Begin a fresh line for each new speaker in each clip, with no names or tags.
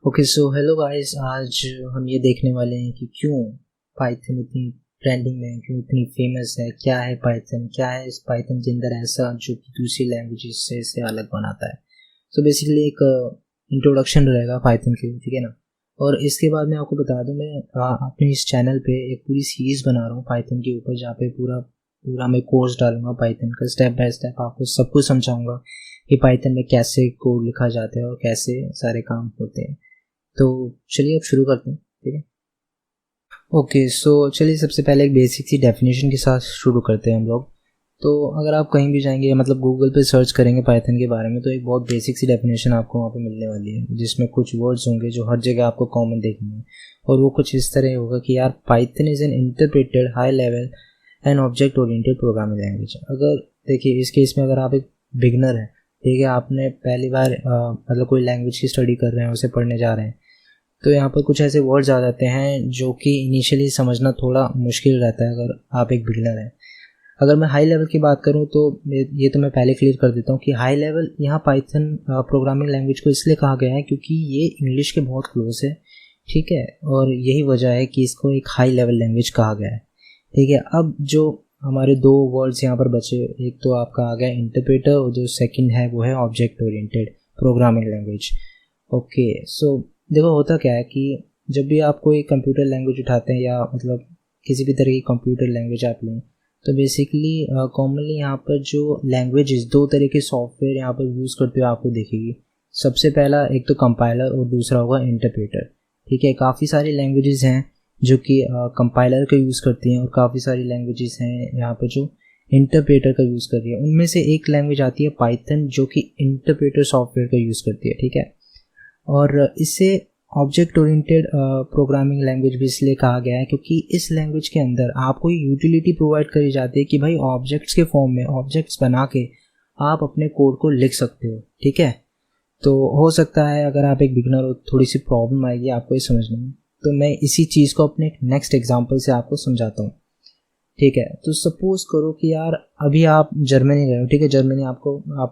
Okay so hello guys. आज हम ये देखने वाले हैं कि क्यों पाइथन इतनी ट्रेंडिंग में है, क्यों इतनी फेमस है, क्या है पाइथन, क्या है इस पाइथन के अंदर ऐसा जो कि दूसरी लैंग्वेजेस से इसे अलग बनाता है। सो बेसिकली एक इंट्रोडक्शन रहेगा पाइथन के लिए, ठीक है ना। और इसके बाद मैं आपको बता दूं, मैं अपने इस चैनल पे एक पूरी सीरीज़ बना रहा हूँ पाइथन के ऊपर, जहाँ पे पूरा पूरा मैं कोर्स डालूंगा पाइथन का, स्टेप बाय स्टेप आपको सब कुछ समझाऊंगा कि पाइथन में कैसे कोड लिखा जाता है और कैसे सारे काम होते हैं। तो चलिए अब शुरू करते हैं, ठीक है। ओके सो चलिए सबसे पहले एक बेसिक सी डेफिनेशन के साथ शुरू करते हैं हम लोग। तो अगर आप कहीं भी जाएंगे, मतलब गूगल पे सर्च करेंगे पाइथन के बारे में, तो एक बहुत बेसिक सी डेफिनेशन आपको वहाँ पे मिलने वाली है, जिसमें कुछ वर्ड्स होंगे जो हर जगह आपको कॉमन देखने हैं। और वो कुछ इस तरह होगा कि यार Python is an interpreted high level and object oriented programming language. अगर देखिए इस केस में अगर आप एक बिगनर हैं, ठीक है, आपने पहली बार मतलब कोई लैंग्वेज की स्टडी कर रहे हैं, उसे पढ़ने जा रहे हैं, तो यहाँ पर कुछ ऐसे वर्ड्स आ जाते हैं जो कि इनिशियली समझना थोड़ा मुश्किल रहता है अगर आप एक बिगिनर हैं। अगर मैं हाई लेवल की बात करूँ तो ये तो मैं पहले क्लियर कर देता हूँ कि हाई लेवल यहाँ पाइथन प्रोग्रामिंग लैंग्वेज को इसलिए कहा गया है क्योंकि ये इंग्लिश के बहुत क्लोज है, ठीक है, और यही वजह है कि इसको एक हाई लेवल लैंग्वेज कहा गया है, ठीक है। अब जो हमारे दो वर्ड्स यहाँ पर बचे, एक तो आपका आ गया इंटरप्रेटर और जो सेकंड है वो है object oriented programming language. Okay so देखो होता क्या है कि जब भी आप कोई कंप्यूटर लैंग्वेज उठाते हैं या मतलब किसी भी तरह की कंप्यूटर लैंग्वेज आप लें, तो बेसिकली कॉमनली यहाँ पर जो लैंग्वेजेस, दो तरह के सॉफ्टवेयर यहाँ पर यूज़ करते हुए आपको दिखेगी। सबसे पहला एक तो कंपाइलर और दूसरा होगा इंटरप्रेटर, ठीक है। काफ़ी सारी लैंग्वेजेस हैं जो कि कंपाइलर का यूज़ करती हैं और काफ़ी सारी लैंग्वेजेस हैं यहाँ पर जो इंटरप्रेटर का यूज़ कर रही है। उनमें से एक लैंग्वेज आती है पाइथन, जो कि इंटरप्रेटर सॉफ्टवेयर का यूज़ करती है, ठीक है। और इसे ऑब्जेक्ट ओरिएंटेड प्रोग्रामिंग लैंग्वेज भी इसलिए कहा गया है क्योंकि इस लैंग्वेज के अंदर आपको यूटिलिटी प्रोवाइड करी जाती है कि भाई ऑब्जेक्ट्स के फॉर्म में ऑब्जेक्ट्स बना के आप अपने कोड को लिख सकते हो, ठीक है। तो हो सकता है अगर आप एक बिगनर हो थोड़ी सी प्रॉब्लम आएगी आपको ये समझने में, तो मैं इसी चीज़ को अपने नेक्स्ट एग्जाम्पल से आपको समझाता हूँ, ठीक है। तो सपोज करो कि यार अभी आप जर्मनी गए हो, ठीक है, जर्मनी आप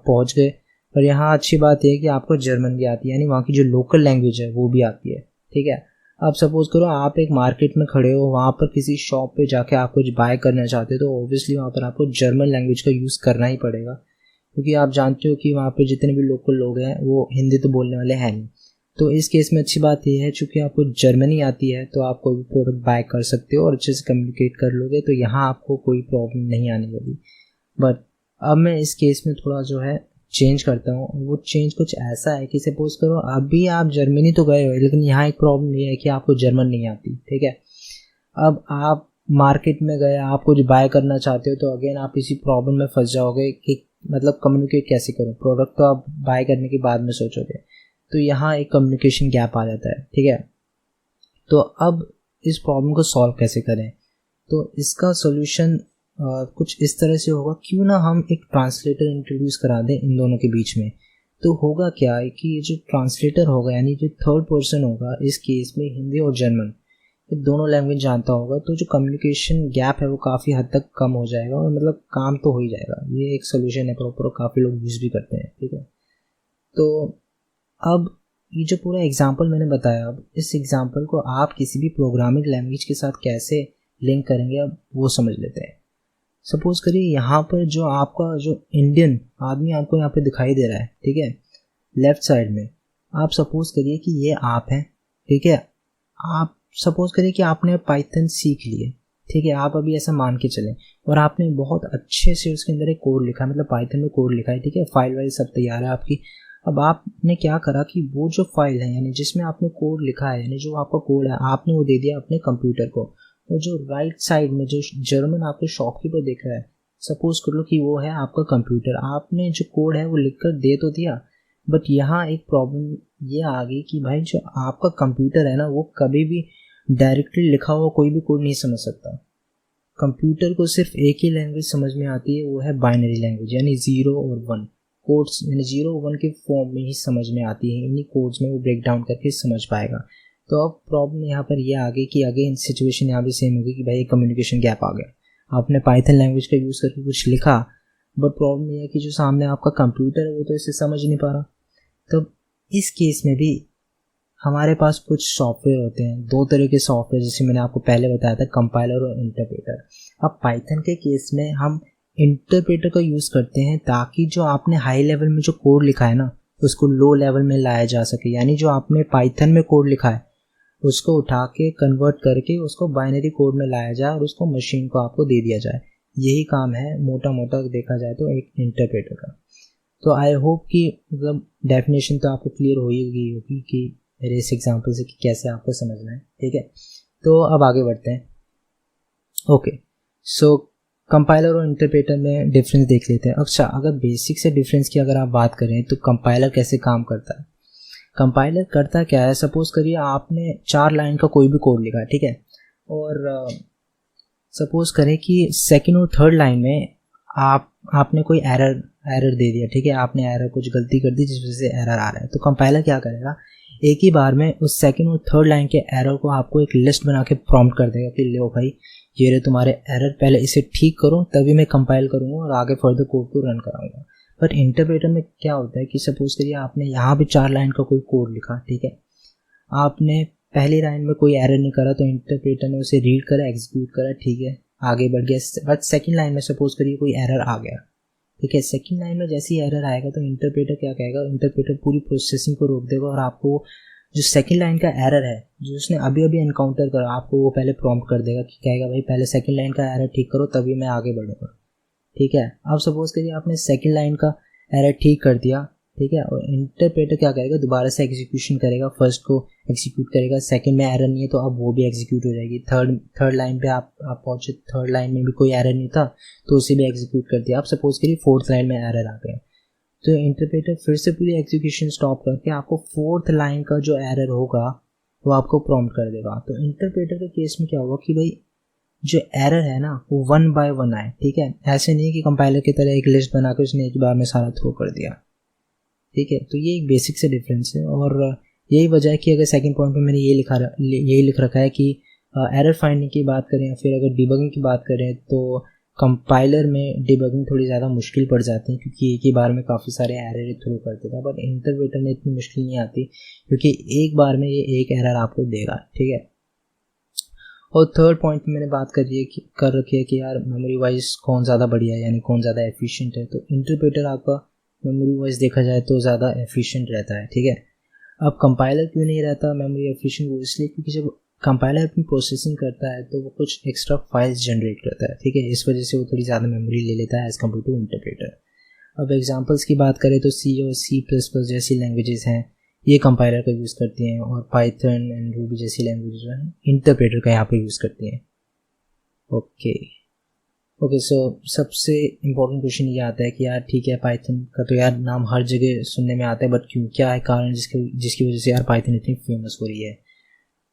पहुँच गए, और यहाँ अच्छी बात यह है कि आपको जर्मन भी आती है, यानी वहाँ की जो लोकल लैंग्वेज है वो भी आती है, ठीक है। अब सपोज करो आप एक मार्केट में खड़े हो, वहाँ पर किसी शॉप पे जाके आप कुछ बाय करना चाहते हो, तो ऑब्वियसली वहाँ पर आपको जर्मन लैंग्वेज का यूज़ करना ही पड़ेगा, क्योंकि आप जानते हो कि वहाँ पर जितने भी लोकल लोग हैं वो हिंदी तो बोलने वाले हैं नहीं। तो इस केस में अच्छी बात यह है, चूँकि आपको जर्मनी आती है तो आप कोई भी प्रोडक्ट बाय कर सकते हो और अच्छे से कम्युनिकेट कर लोगे, तो यहाँ आपको कोई प्रॉब्लम नहीं आने वाली। बट अब मैं इस केस में थोड़ा जो है चेंज करता हूँ, वो चेंज कुछ ऐसा है कि सपोज करो अभी आप जर्मनी तो गए हो, लेकिन यहाँ एक प्रॉब्लम ये है कि आपको जर्मन नहीं आती, ठीक है। अब आप मार्केट में गए, आप कुछ बाय करना चाहते हो, तो अगेन आप इसी प्रॉब्लम में फंस जाओगे कि मतलब कम्युनिकेट कैसे करो, प्रोडक्ट तो आप बाय करने के बाद में सोचोगे, तो यहाँ एक कम्युनिकेशन गैप आ जाता है, ठीक है। तो अब इस प्रॉब्लम को सॉल्व कैसे करें, तो इसका सोल्यूशन कुछ इस तरह से होगा, क्यों ना हम एक ट्रांसलेटर इंट्रोड्यूस करा दें इन दोनों के बीच में। तो होगा क्या है कि ये जो ट्रांसलेटर होगा, यानी जो थर्ड पर्सन होगा, इस केस में हिंदी और जर्मन ये दोनों लैंग्वेज जानता होगा, तो जो कम्युनिकेशन गैप है वो काफ़ी हद तक कम हो जाएगा और मतलब काम तो हो ही जाएगा। ये एक सोल्यूशन है प्रॉपर, काफ़ी लोग यूज़ भी करते हैं, ठीक है। तो अब ये जो पूरा एग्जाम्पल मैंने बताया, अब इस एग्जाम्पल को आप किसी भी प्रोग्रामिंग लैंग्वेज के साथ कैसे लिंक करेंगे, अब वो समझ लेते हैं। सपोज करिए यहाँ पर जो आपका जो इंडियन आदमी आपको यहाँ पे दिखाई दे रहा है, ठीक है, लेफ्ट साइड में, आप सपोज करिए कि ये आप हैं, ठीक है। आप सपोज करिए कि आपने पाइथन सीख लिए, ठीक है, आप अभी ऐसा मान के चलें, और आपने बहुत अच्छे से उसके अंदर एक कोड लिखा है, मतलब पाइथन में कोड लिखा है, ठीक है, फाइल वाइल सब तैयार है आपकी। अब आपने क्या करा कि वो जो फाइल है, यानी जिसमें आपने कोड लिखा है, यानी जो आपका कोड है, आपने वो दे दिया अपने कंप्यूटर को, और जो राइट साइड में जो जर्मन आपके शॉपकीपर देख रहा है, सपोज कर लो कि वो है आपका कंप्यूटर, आपने जो कोड है वो लिखकर दे तो दिया, बट यहाँ एक प्रॉब्लम ये आ गई कि भाई जो आपका कंप्यूटर है ना, वो कभी भी डायरेक्टली लिखा हुआ कोई भी कोड नहीं समझ सकता। कंप्यूटर को सिर्फ एक ही लैंग्वेज समझ में आती है, वो है बाइनरी लैंग्वेज, यानी 0 और 1 कोड्स, यानी 0 1 के फॉर्म में ही समझ में आती है, इन्हीं कोड्स में वो ब्रेक डाउन करके समझ पाएगा। तो अब प्रॉब्लम यहाँ पर यह आ गई कि अगेन सिचुएशन यहाँ भी सेम होगी कि भाई कम्युनिकेशन गैप आ गया, आपने पाइथन लैंग्वेज का यूज़ करके कुछ लिखा, बट प्रॉब्लम यह है कि जो सामने आपका कंप्यूटर है वो तो इसे समझ नहीं पा रहा। तो इस केस में भी हमारे पास कुछ सॉफ्टवेयर होते हैं, दो तरह के सॉफ्टवेयर, जैसे मैंने आपको पहले बताया था, कंपाइलर और इंटरप्रेटर। अब पाइथन के केस में हम इंटरप्रेटर का यूज़ करते हैं ताकि जो आपने हाई लेवल में जो कोड लिखा है ना उसको लो लेवल में लाया जा सके, यानी जो आपने पाइथन में कोड लिखा है उसको उठा के कन्वर्ट करके उसको बाइनरी कोड में लाया जाए और उसको मशीन को आपको दे दिया जाए। यही काम है मोटा मोटा देखा जाए तो एक इंटरप्रेटर का। तो आई होप कि मतलब डेफिनेशन तो आपको क्लियर हो ही गई होगी कि मेरे इस एग्जांपल से कि कैसे आपको समझना है, ठीक है। तो अब आगे बढ़ते हैं। ओके, सो कंपाइलर और इंटरप्रेटर में डिफरेंस देख लेते हैं। अच्छा, अगर बेसिक से डिफरेंस की अगर आप बात करें तो कंपाइलर कैसे काम करता है। कंपाइलर करता क्या है, सपोज करिए आपने 4 लाइन का कोई भी कोड लिखा है, ठीक है, और सपोज करें कि सेकंड और थर्ड लाइन में आपने कोई एरर दे दिया, ठीक है, आपने एरर कुछ गलती कर दी जिस वजह से एरर आ रहा है। तो कंपाइलर क्या करेगा, एक ही बार में उस सेकंड और थर्ड लाइन के एरर को आपको एक लिस्ट बना के प्रॉम्प्ट कर देगा कि लो भाई ये रहे तुम्हारे एरर, पहले इसे ठीक करो तभी मैं कंपाइल करूँगा और आगे फर्दर कोड को रन कराऊंगा। बट इंटरप्रेटर में क्या होता है कि सपोज करिए आपने यहाँ भी 4 लाइन का कोई कोड लिखा, ठीक है, आपने पहली लाइन में कोई एरर नहीं करा तो इंटरप्रेटर ने उसे रीड करा, एग्जीक्यूट करा, ठीक है, आगे बढ़ गया। बट सेकंड लाइन में सपोज करिए कोई एरर आ गया, ठीक है, सेकंड लाइन में जैसे ही एरर आएगा तो इंटरप्रेटर क्या कहेगा, इंटरप्रेटर पूरी प्रोसेसिंग को रोक देगा और आपको जो सेकंड लाइन का एरर है जो उसने अभी अभी एनकाउंटर करा आपको वो पहले प्रॉम्प्ट कर देगा कि कहेगा भाई पहले सेकंड लाइन का एरर ठीक करो तभी मैं आगे बढ़ूंगा, ठीक है। अब सपोज करिए आपने सेकंड लाइन का एरर ठीक कर दिया, ठीक है, और इंटरप्रेटर क्या करेगा, दोबारा से एग्जीक्यूशन करेगा, फर्स्ट को एग्जीक्यूट करेगा, सेकंड में एरर नहीं है तो अब वो भी एग्जीक्यूट हो जाएगी। थर्ड लाइन पे आप पहुंचे, थर्ड लाइन में भी कोई एरर नहीं था तो उसे भी एग्जीक्यूट कर दिया। अब सपोज करिए फोर्थ लाइन में एरर आ गया तो इंटरप्रेटर फिर से पूरी एग्जीक्यूशन स्टॉप करके आपको फोर्थ लाइन का जो एरर होगा वो आपको प्रॉम्प्ट कर देगा। तो इंटरप्रेटर के केस में क्या होगा कि भाई जो एरर है ना वो 1 बाय 1 आए, ठीक है, ऐसे नहीं कि कंपाइलर की तरह एक लिस्ट बना के उसने एक बार में सारा थ्रो कर दिया, ठीक है। तो ये एक बेसिक से डिफरेंस है और यही वजह है कि अगर सेकंड पॉइंट पे मैंने यही लिख रखा है कि एरर फाइंडिंग की बात करें या फिर अगर डिबगिंग की बात करें तो कंपाइलर में डिबगिंग थोड़ी ज़्यादा मुश्किल पड़ जाती है क्योंकि एक ही बार में काफ़ी सारे एरर थ्रो कर देता है। बट इंटरप्रेटर में इतनी मुश्किल नहीं आती क्योंकि एक बार में ये एक एरर आपको देगा, ठीक है। और थर्ड पॉइंट पे मैंने बात कर रखी है कि यार मेमोरी वाइज कौन ज़्यादा बढ़िया है, यानी कौन ज़्यादा एफिशिएंट है। तो इंटरप्रेटर आपका मेमोरी वाइज देखा जाए तो ज़्यादा एफिशिएंट रहता है, ठीक है। अब कंपाइलर क्यों नहीं रहता मेमोरी एफिशिएंट, वो इसलिए क्योंकि जब कंपाइलर अपनी प्रोसेसिंग करता है तो वो कुछ एक्स्ट्रा फाइल्स जनरेट करता है, ठीक है, इस वजह से वो थोड़ी ज़्यादा मेमोरी ले लेता है एज़ कम्पेयर टू इंटरप्रेटर। अब एग्जांपल्स की बात करें तो सी और C++ जैसी लैंग्वेजेस हैं ये कंपाइलर का यूज़ करती हैं और पाइथन एंड रूबी जैसी लैंग्वेजेस हैं इंटरप्रेटर का यहाँ पे यूज़ करती हैं। ओके, सो सबसे इम्पोर्टेंट क्वेश्चन ये आता है कि यार ठीक है पाइथन का तो यार नाम हर जगह सुनने में आता है बट क्यों, क्या है कारण जिसकी वजह से यार पाइथन इतनी फेमस हो रही है।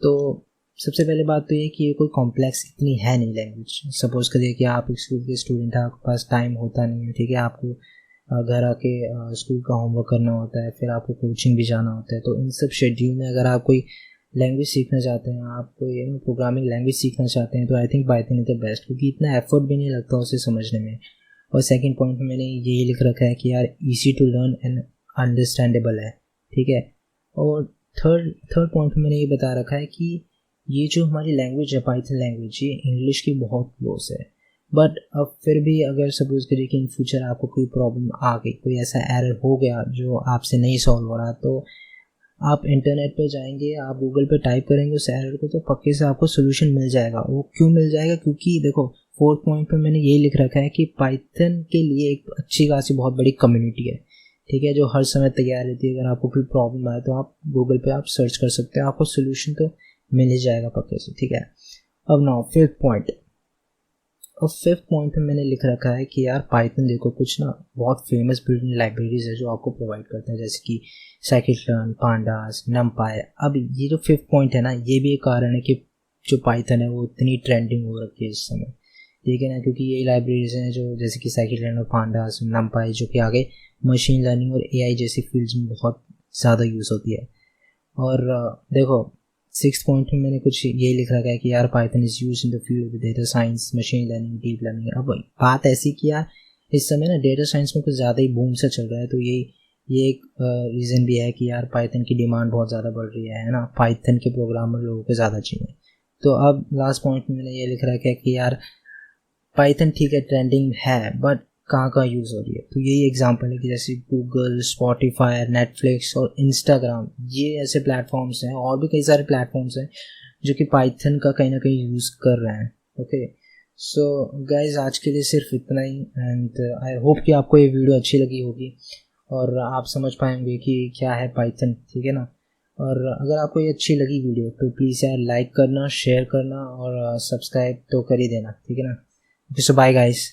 तो सबसे पहले बात तो ये कि ये कोई कॉम्प्लेक्स इतनी है नहीं लैंग्वेज। सपोज करिए कि आप एक स्कूल के स्टूडेंट हैं, आपके पास टाइम होता नहीं है, ठीक है, आपको घर आके स्कूल का होमवर्क करना होता है, फिर आपको कोचिंग भी जाना होता है। तो इन सब शेड्यूल में अगर आप कोई लैंग्वेज सीखना चाहते हैं, आप कोई प्रोग्रामिंग लैंग्वेज सीखना चाहते हैं तो I think Python is the best क्योंकि इतना एफर्ट भी नहीं लगता उसे समझने में। और सेकंड पॉइंट में मैंने यही लिख रखा है कि यार easy to learn and understandable है, ठीक है। और थर्ड पॉइंट में मैंने ये बता रखा है कि ये जो हमारी लैंग्वेज है पाइथन लैंग्वेज, ये इंग्लिश की बहुत क्लोज है। बट अब फिर भी अगर सपोज करिए कि इन फ्यूचर आपको कोई प्रॉब्लम आ गई, कोई ऐसा एरर हो गया जो आपसे नहीं सॉल्व हो रहा, तो आप इंटरनेट पे जाएंगे, आप गूगल पे टाइप करेंगे उस एरर को तो पक्के से आपको सोल्यूशन मिल जाएगा। वो क्यों मिल जाएगा, क्योंकि देखो फोर्थ पॉइंट पे मैंने यही लिख रखा है कि पाइथन के लिए एक अच्छी खासी बहुत बड़ी कम्युनिटी है, ठीक है, जो हर समय तैयार रहती है। अगर आपको कोई प्रॉब्लम आए तो आप गूगल पे आप सर्च कर सकते हैं, आपको सोल्यूशन तो मिल ही जाएगा पक्के से, ठीक है। अब नाउ फिफ्थ पॉइंट, और फिफ्थ पॉइंट पे मैंने लिख रखा है कि यार पाइथन देखो कुछ ना बहुत फेमस बिल्डिंग लाइब्रेरीज है जो आपको प्रोवाइड करते हैं, जैसे कि साइकिट-लर्न, पांडास, नमपाई। अब ये जो फिफ्थ पॉइंट है ना, ये भी एक कारण है कि जो पाइथन है वो इतनी ट्रेंडिंग हो रखी है इस समय, ठीक है ना, क्योंकि यही लाइब्रेरीज हैं जो जैसे कि साइकिट-लर्न और पांडास, नमपाई, जो कि आगे मशीन लर्निंग और AI जैसी फील्ड्स में बहुत ज़्यादा यूज़ होती है। और देखो सिक्स पॉइंट में मैंने कुछ ये लिख रखा है कि यार Python is used in the field of data science, machine learning, deep learning. अब बात ऐसी कि यार इस समय ना डेटा साइंस में कुछ ज़्यादा ही बूम सा चल रहा है, तो ये एक रीज़न भी है कि यार पाइथन की डिमांड बहुत ज़्यादा बढ़ रही है ना, पाइथन के प्रोग्रामर लोगों को ज़्यादा चाहिए। तो अब लास्ट पॉइंट में मैंने ये लिख रखा है कि यार पाइथन ठीक है ट्रेंडिंग है, बट कहाँ कहाँ यूज़ हो रही है। तो यही एग्जांपल है कि जैसे गूगल, स्पॉटिफाई, नेटफ्लिक्स और इंस्टाग्राम, ये ऐसे प्लेटफॉर्म्स हैं, और भी कई सारे प्लेटफॉर्म्स हैं जो कि पाइथन का कहीं ना कहीं यूज़ कर रहे हैं। ओके, सो गाइज आज के लिए सिर्फ इतना ही, एंड आई होप कि आपको ये वीडियो अच्छी लगी होगी और आप समझ पाएंगे कि क्या है पाइथन, ठीक है ना। और अगर आपको ये अच्छी लगी वीडियो तो प्लीज़ यार लाइक करना, शेयर करना और सब्सक्राइब तो कर ही देना, ठीक है ना। सो बाय गाइस।